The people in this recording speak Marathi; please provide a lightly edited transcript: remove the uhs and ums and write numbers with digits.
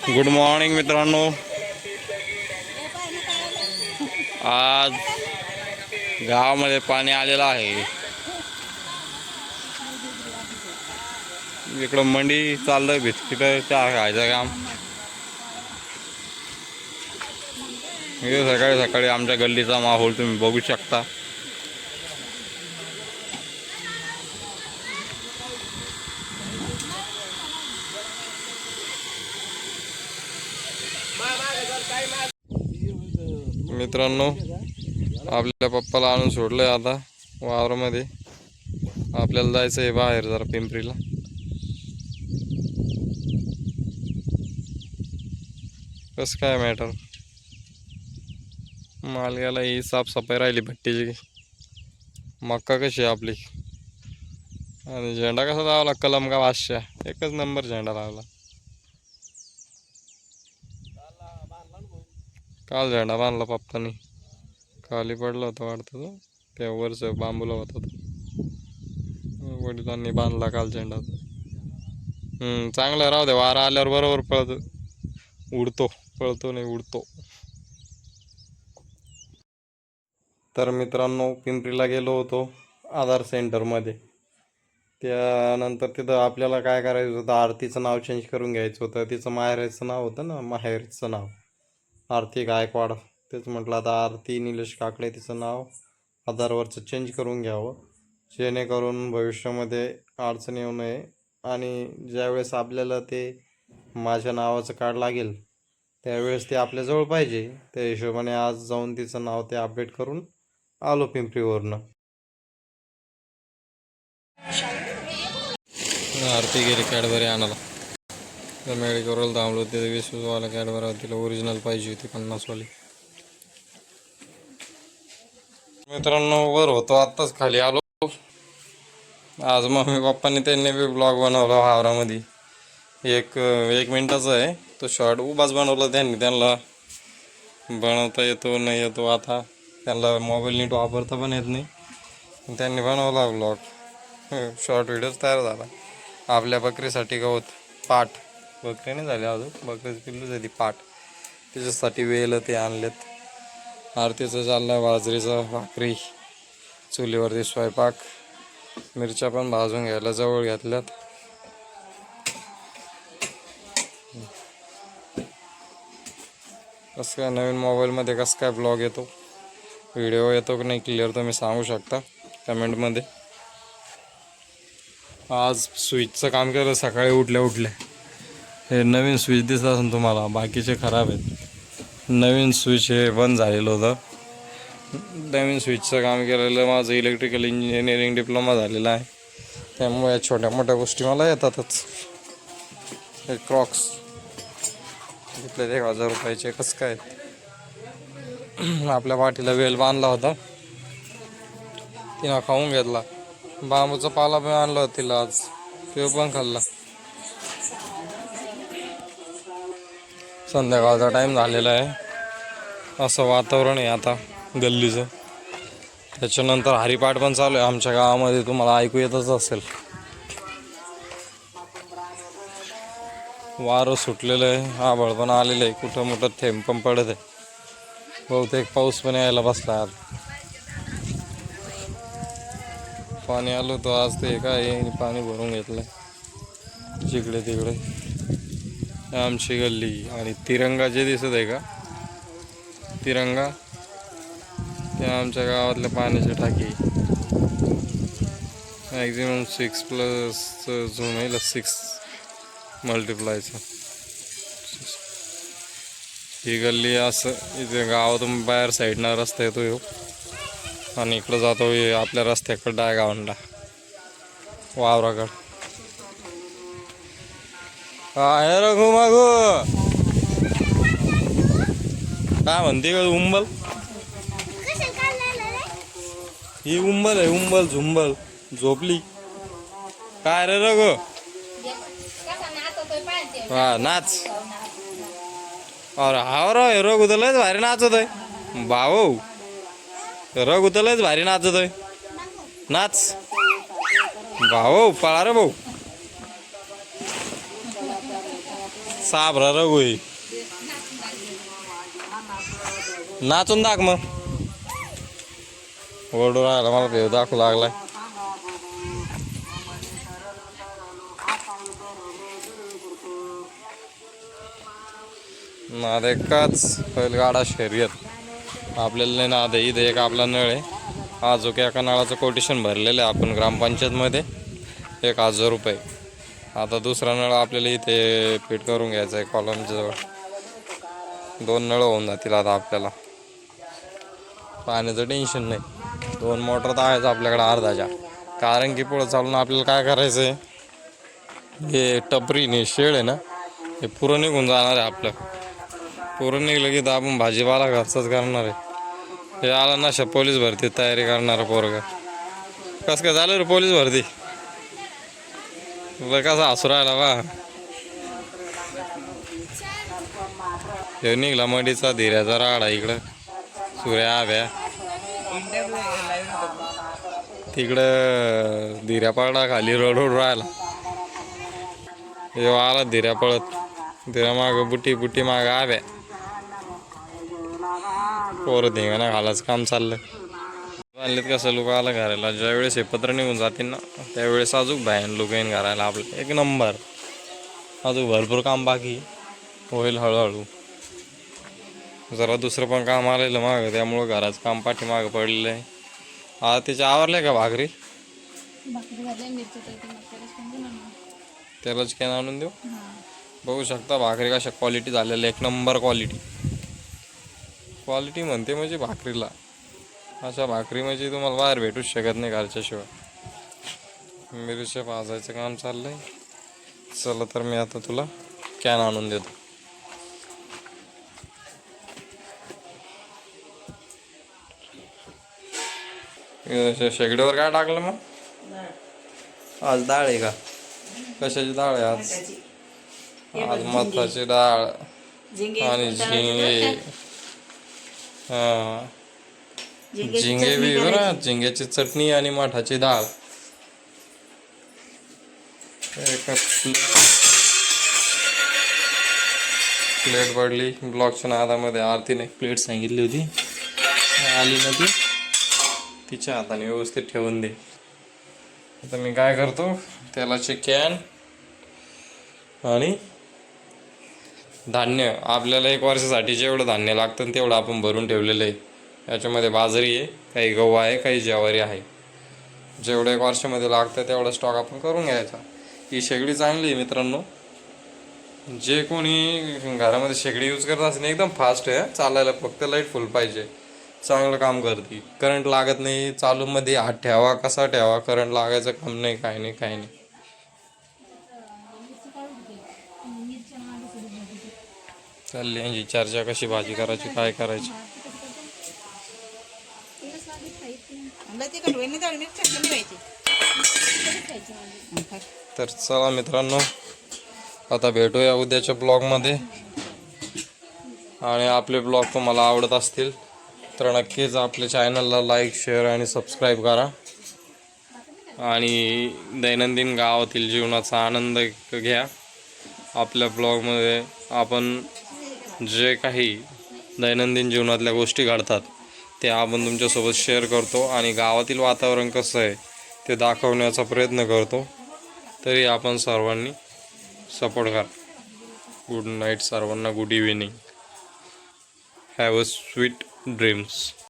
गुड मॉर्निंग मित्रांनो. आज गावामध्ये पाणी आलेलं आहे. इकडं मंडी चाललंय, बिस्किट चहा खायचं काम. सकाळी सकाळी आमच्या गल्लीचा माहोल तुम्ही बघू शकता. मित्रांनो, आपल्या पप्पाला आणून सोडलंय आता वावरामध्ये. आपल्याला जायचं आहे बाहेर जरा पिंपरीला. कसं काय मॅटर, मालग्याला ही साफसफाई राहिली भट्टीची. मक्का कशी आहे आपली, आणि झेंडा कसा लावला कलम का वाशा, एकच नंबर झेंडा लावला. काल झेंडा बांधला पप्पानी, खाली पडला होता वाटतं तो, त्या वरच बांबूला होता तो. वडिलांनी बांधला काल झेंडा. चांगलं राहू दे, वारा आल्यावर बरोबर उडतो, पळतो नाही उडतो. तर मित्रांनो, पिंपरीला गेलो होतो आधार सेंटरमध्ये. त्यानंतर तिथं आपल्याला काय करायचं होतं, आरतीचं नाव चेंज करून घ्यायचं होतं. तिचं माहेरचं नाव होतं ना, माहेरचं नाव आरती गायकवाड. तेच म्हटलं आता आरती निलेश काकडे तिचं नाव आधारवरचं चेंज करून घ्यावं, जेणेकरून भविष्यामध्ये अडचण येऊ नये. आणि ज्यावेळेस आपल्याला ते माझ्या नावाचं कार्ड लागेल त्यावेळेस ते आपल्याजवळ पाहिजे. त्या हिशोबाने आज जाऊन तिचं नाव ते अपडेट करून आलो पिंपरीवरनं. आरती गेली कॅडबरी आणायला. तर मेडिकलवर थांबलो, तिथे 20वाला कॅडबरी तिला ओरिजिनल पाहिजे होती, 50वाली. मित्रांनो, वर होतो आत्ताच, खाली आलो. आज मम्मी पप्पांनी त्यांनी बी ब्लॉग बनवला वावरामध्ये. एक मिनिटाचा आहे तो शॉर्ट, उभाच बनवला त्यांनी. त्यांना बनवता येतो नाही येतो, आता त्यांना मोबाईल नीट वापरता पण येत नाही. त्यांनी बनवला ब्लॉग, शॉर्ट व्हिडिओच तयार झाला. आपल्या बकरीसाठी गवत पाट, बकरी नाही झाली अजून, बकरीची पिल्लू झाली पाट, त्याच्यासाठी वेल ते आणलेत. आरतीचं चाललं बाजरीचा भाकरी, चुलीवरती स्वयंपाक. मिरच्या पण भाजून घ्यायला जवळ घेतल्यात. कसं काय नवीन मोबाईलमध्ये कसं काय ब्लॉग येतो, व्हिडिओ येतो की नाही क्लिअर, तुम्ही सांगू शकता कमेंटमध्ये. आज स्विचचं काम केलं सकाळी उठल्या. हे नवीन स्विच दिसत असेल तुम्हाला, बाकीचे खराब आहेत. नवीन स्विच हे बंद झालेलं होतं. नवीन स्विचचं काम केलेलं. माझं इलेक्ट्रिकल इंजिनिअरिंग डिप्लोमा झालेला आहे, त्यामुळे या छोट्या मोठ्या गोष्टी मला येतातच. हे क्रॉक्स घेतले 1000 रुपयाचे. कसं काय आपल्या पाठीला वेल बांधला होता, तिनं खाऊन घेतला. बांबूचा पाला पण आणला होता तिला आज, तो पण खाल्ला. संध्याकाळचा टाईम झालेला आहे, असं वातावरण आहे आता गल्लीचं. त्याच्यानंतर हरिपाठ पण चालू आहे आमच्या गावामध्ये, तुम्हाला ऐकू येतच असेल. वारं सुटलेलं आहे, आभाळ पण आलेलं आहे, कुठं मोठं थेंब पण पडत आहे. बहुतेक पाऊस पण यायला बसला. आज पाणी आलं होतं आज, ते काय पाणी भरून घेतलं जिकडे तिकडे. आमची गल्ली. आणि तिरंगा जे दिसत आहे का, तिरंगा, ते आमच्या गावातल्या पाण्याची टाकी. मॅक्झिमम 6+ झूम येईल, 6 मल्टिप्लायचं. ही गल्ली असं, इथे गावातून बाहेर साईडनं रस्ता येतो ह्यो, आणि इकडं जातो आपल्या रस्त्याकडं डायगावंडा वावराकडं. काय रघु मागू, काय म्हणते का उंबल? ही उंबल आहे, उंबल झुंबल झोपली. काय रे रघु, हा नाच. अरे हा रे, रघु तर लयच भारी नाचत आहे भाऊ, रघु तर लयच भारी नाचत आहे. नाच भाऊ, पळा रे भाऊ. साबरा रघु आहे. नाचून दाख मग. ओरडू राहिला मला भेव दाखवू लागलाय. नाद एकाच बैलगाडा शर्यत आपल्याला नाही नाद आहे. इथे एक आपला नळ आहे. आज एका नळाचं कोटेशन भरलेलं आहे आपण ग्रामपंचायतमध्ये 1000 रुपये. आता दुसरा नळ आपल्याला इथे फिट करून घ्यायचा आहे कॉलमच्या जवळ. 2 नळ होऊन जातील आता आपल्याला. पाण्याचं टेन्शन नाही. 2 मोटर तर आहेच आपल्याकडे अर्धाच्या. कारण की पुढं चालून आपल्याला काय करायचं आहे, हे टपरीने शेड आहे ना, हे पुरं निघून जाणार आहे आपलं. पुरं निघलं की तर आपण भाजीपाला घरचाच करणार आहे. हे आला ना पोलीस भरती तयारी करणार पोरगा. कसं काय झालं रे पोलीस भरती? कसा हसू राहिला बा. हे निघला मडीचा धीऱ्याचा राडा इकडं. सूर्या आव्या तिकडं धीऱ्या पडला खाली रडून राहिला. हे आला धीऱ्या पळत. धीऱ्या माग बुटी माग आव्या. पोरं धिंगाणा घालायचं काम चाललं. आणलेत कसं लोक आलं घरायला. ज्यावेळेस हे पत्र निघून जातील ना त्यावेळेस अजून भयान लोक येईन घरायला आपलं. 1 नंबर. अजून भरपूर काम बाकी होईल हळूहळू. जरा दुसरं पण काम आलेलं मागं त्यामुळं घराचं काम पाठीमागं पडलेलं आहे. आता त्याच्या आवरले का भाकरी? त्यालाच कॅन आणून देऊ. बघू शकता भाकरी कशा क्वालिटी झालेल्या. 1 नंबर क्वालिटी म्हणते म्हणजे भाकरीला. अशा भाकरी म्हणजे तुम्हाला बाहेर भेटूच शकत नाही घरच्याशिवाय. मिरच्या भाजायचं काम चाललंय. चला तर मी आता तुला कॅन आणून देतो. शेगडीवर काय टाकलं मग? आज डाळ आहे का? कशाची डाळ आहे आज? आज मठाची डाळ आणि झिंगे. हा, झिंगे बी बरं. झिंग्याची चटणी आणि मठाची डाळ. प्लेट पडली ब्लॉकच्या नादामध्ये. आरतीने प्लेट सांगितली होती, आली ना ती. तिच्या हाताने व्यवस्थित ठेवून दे. आता मी काय करतो, तेलाचे कॅन आणि धान्य. आपल्याला 1 वर्षासाठी जेवढं धान्य लागतं तेवढं आपण भरून ठेवलेलं आहे. याच्यामध्ये बाजरी आहे, काही गहू आहे, काही ज्वारी आहे. जेवढं 1 वर्षामध्ये लागतं तेवढा स्टॉक आपण करून घ्यायचा. ही शेगडी चांगली आहे मित्रांनो. जे कोणी घरामध्ये शेगडी यूज करत असेल एकदम फास्ट आहे चालायला. फक्त लाईट फुल पाहिजे. चांगलं काम करते. करंट लागत नाही. चालूमध्ये हात ठेवा कसा ठेवा, करंट लागायचं काम नाही. काही नाही. चालली यांची चर्चा कशी भाजी करायची, काय करायची. तर चला मित्रांनो, आता भेटूया उद्याच्या ब्लॉगमध्ये. आणि आपले ब्लॉग तुम्हाला आवडत असतील तर नक्कीच आपल्या चॅनलला लाईक, शेअर आणि सबस्क्राईब करा. आणि दैनंदिन गावातील जीवनाचा आनंद घ्या. आपल्या ब्लॉगमध्ये आपण जे काही दैनंदिन जीवनातल्या गोष्टी घडतात ते आपण तुमच्यासोबत शेअर करतो. आणि गावातील वातावरण कसं आहे ते दाखवण्याचा प्रयत्न करतो. तरी आपण सर्वांनी सपोर्ट करा. गुड नाईट सर्वांना. Good evening. Have a sweet dreams.